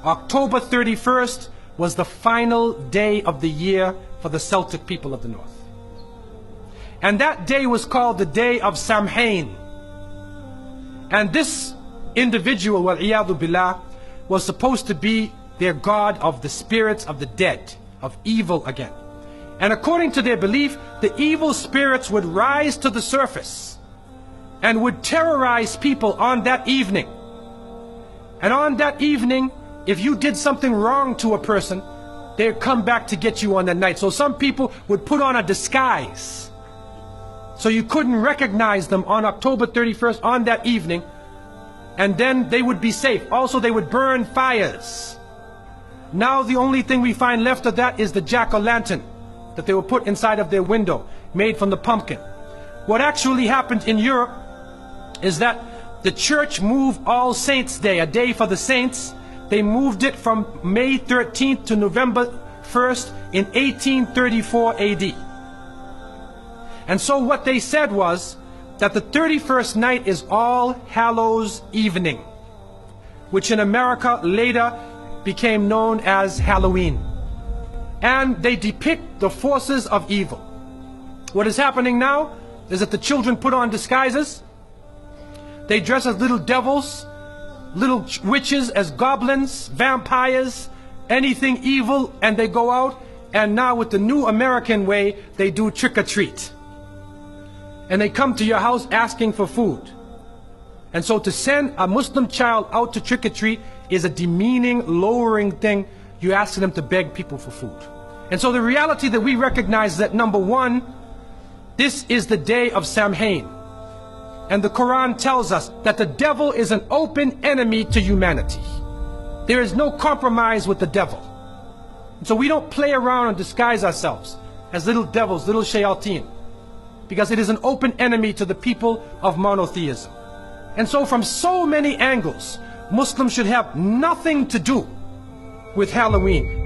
October 31st was the final day of the year for the Celtic people of the North. And that day was called the Day of Samhain. And this individual, wal-iyadhu billah, was supposed to be their god of the spirits of the dead, of evil again. And according to their belief, the evil spirits would rise to the surface and would terrorize people on that evening. And on that evening, if you did something wrong to a person, they'd come back to get you on that night. So some people would put on a disguise, so you couldn't recognize them on October 31st on that evening, and then they would be safe. Also, they would burn fires. Now the only thing we find left of that is the jack-o'-lantern that they would put inside of their window, made from the pumpkin. What actually happened in Europe is that the church moved All Saints' Day, a day for the saints. They moved it from May 13th to November 1st in 1834 AD. And so what they said was that the 31st night is All Hallows Evening, which in America later became known as Halloween. And they depict the forces of evil. What is happening now is that the children put on disguises. They dress as little devils, little witches, as goblins, vampires, anything evil, and they go out. And now with the new American way, they do trick-or-treat. And they come to your house asking for food. And so to send a Muslim child out to trick-or-treat is a demeaning, lowering thing. You're asking them to beg people for food. And so the reality that we recognize is that, number one, this is the day of Samhain. And the Quran tells us that the devil is an open enemy to humanity. There is no compromise with the devil. And so we don't play around and disguise ourselves as little devils, little shayateen, because it is an open enemy to the people of monotheism. And so from so many angles, Muslims should have nothing to do with Halloween.